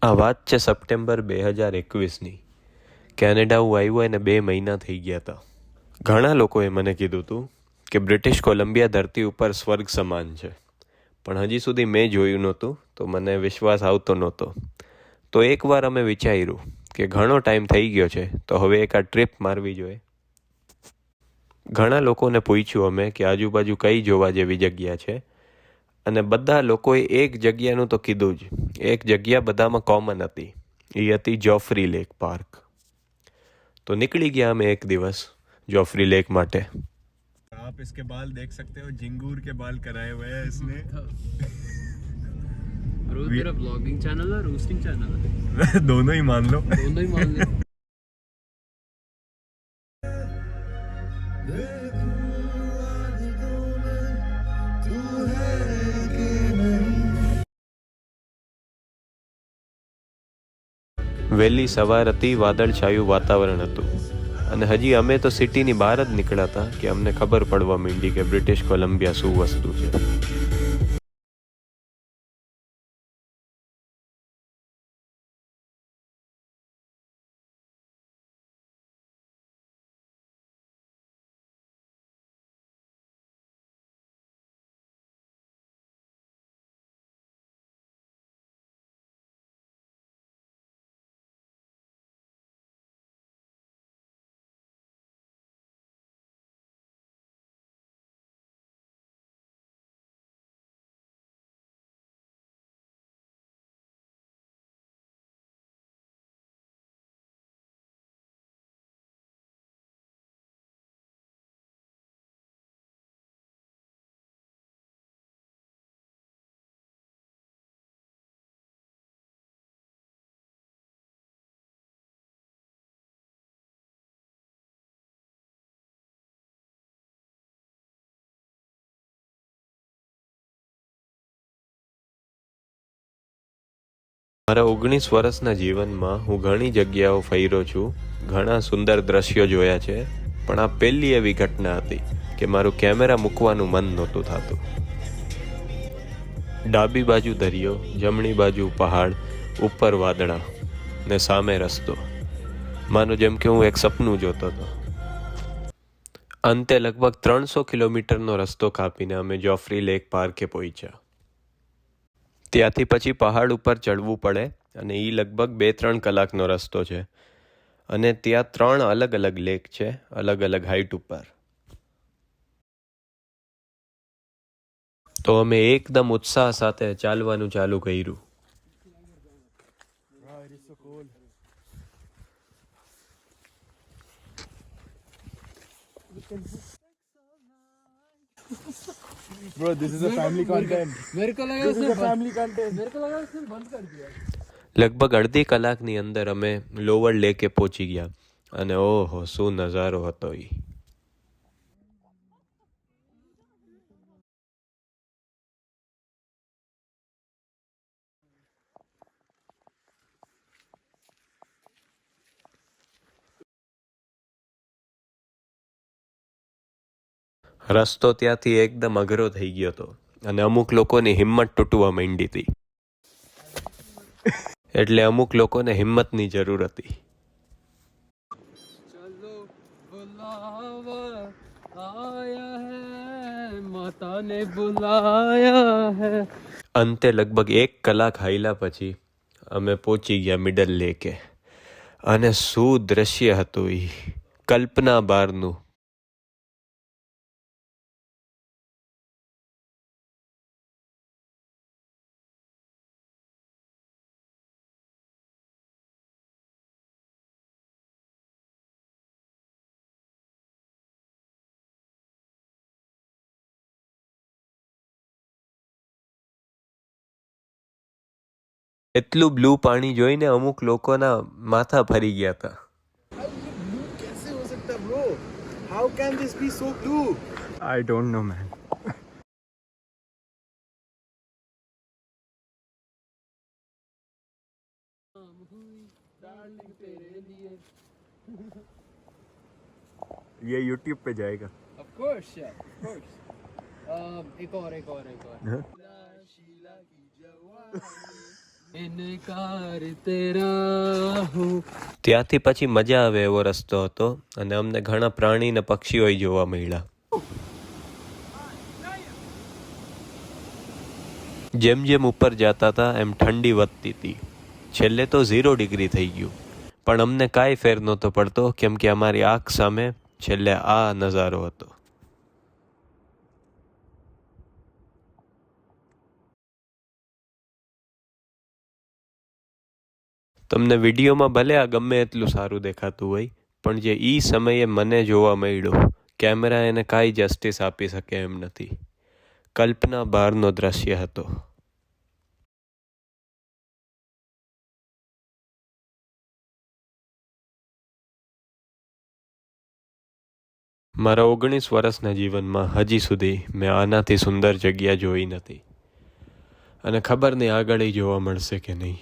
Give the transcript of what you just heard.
આ વાત છે સપ્ટેમ્બર 2021ની. કેનેડા હું આવ્યો એને 2 મહિના થઈ ગયા હતા. ઘણા લોકોએ મને કીધું હતું કે બ્રિટિશ કોલંબિયા ધરતી ઉપર સ્વર્ગ સમાન છે, પણ હજી સુધી મેં જોયું નહોતું તો મને વિશ્વાસ આવતો નહોતો. તો એકવાર અમે વિચાર્યું કે ઘણો ટાઈમ થઈ ગયો છે તો હવે એક આ ટ્રીપ મારવી જોઈએ. ઘણા લોકોને પૂછ્યું અમે કે આજુબાજુ કઈ જોવા જેવી જગ્યા છે, અને બધા લોકોએ એક જગ્યાનું તો કીધું જ. એક જગ્યા બધામાં કોમન હતી, એ હતી જોફ્રી લેક પાર્ક. તો નીકળી ગયા અમે એક દિવસ જોફ્રી લેક માટે. आप इसके बाल देख सकते हो, झिंगूर के बाल कराए हुए हैं इसने। ब्रो तेरा ब्लॉगिंग चैनल है, रोस्टिंग चैनल है? दोनों ही मान लो। दोनों ही मान ले। વહેલી સવાર હતી, વાદળછાયું વાતાવરણ હતું, અને હજી અમે તો સિટીની બહાર જ નીકળ્યા હતા કે અમને ખબર પડવા માંડી કે બ્રિટિશ કોલંબિયા શું વસ્તુ છે. મારા 19 વર્ષના જીવનમાં હું ઘણી જગ્યાઓ ફર્યો છું, ઘણા સુંદર દ્રશ્યો જોયા છે, પણ આ પહેલી એવી ઘટના હતી કે મારું કેમેરા મૂકવાનું મન નહોતું થતું. ડાબી બાજુ દરિયો, જમણી બાજુ પહાડ, ઉપર વાદળા ને સામે રસ્તો. માનો જેમ કે હું એક સપનું જોતો હતો. અંતે લગભગ 300 કિલોમીટરનો રસ્તો કાપીને અમે જોફ્રી લેક પાર્કે પહોંચ્યા. ત્યાંથી પછી પહાડ ઉપર ચડવું પડે, અને એ લગભગ 2-3 કલાકનો રસ્તો છે, અને ત્યાં 3 અલગ અલગ લેક છે, અલગ અલગ હાઈટ ઉપર. તો અમે એકદમ ઉત્સાહ સાથે ચાલવાનું ચાલુ કર્યું. Bro, this is a family content. मेरे को लगा This is उसने a family content. मेरे को लगा उसने बंद कर दिया। લગભગ અડધી કલાકની અંદર અમે લોવર લેકે પહોંચી ગયા, અને ઓહો શું નજારો હતો એ. રસ્તો ત્યાંથી એકદમ અઘરો થઈ ગયો હતો, અને અમુક લોકોની હિંમત તૂટવા માંડી હતી. એટલે અમુક લોકોને હિંમતની જરૂર હતી. चलो बुलावा आया है, माता ने बुलाया है। અંતે લગભગ 1 કલાક હાલ્યા પછી અમે પહોંચી ગયા મિડલ લેકે, અને શું દ્રશ્ય હતું એ, કલ્પના બહારનું. એટલું બ્લુ પાણી જોઈને અમુક લોકોના માથા ફરી ગયા હતા. Blue कैसे हो सकता है, bro? How can this be so blue? I don't know, man. तेरे लिए ये YouTube पे जाएगा. of course yeah of course एक और हाँ? इनकार तेरा हूँ. ત્યાંથી પછી મજા આવે એવો રસ્તો હતો અને અમને ઘણા પ્રાણી ને પક્ષીઓ જોવા મળ્યા. જેમ જેમ ઉપર જતા હતા એમ ઠંડી વધતી હતી. છેલ્લે તો 0 ડિગ્રી થઈ ગયું, પણ અમને કાંઈ ફેર નહોતો પડતો કેમ કે અમારી આંખ સામે છેલ્લે આ નજારો હતો. તમને વિડીયોમાં ભલે આ ગમે એટલું સારું દેખાતું હોય, પણ જે ઈ સમયે મને જોવા મળ્યું, કેમેરા એને કાંઈ જસ્ટિસ આપી શકે એમ નથી. કલ્પના બહારનો દ્રશ્ય હતો. મારા 19 વર્ષના જીવનમાં હજી સુધી મેં આનાથી સુંદર જગ્યા જોઈ નથી, અને ખબર નહીં આગળ જોવા મળશે કે નહીં.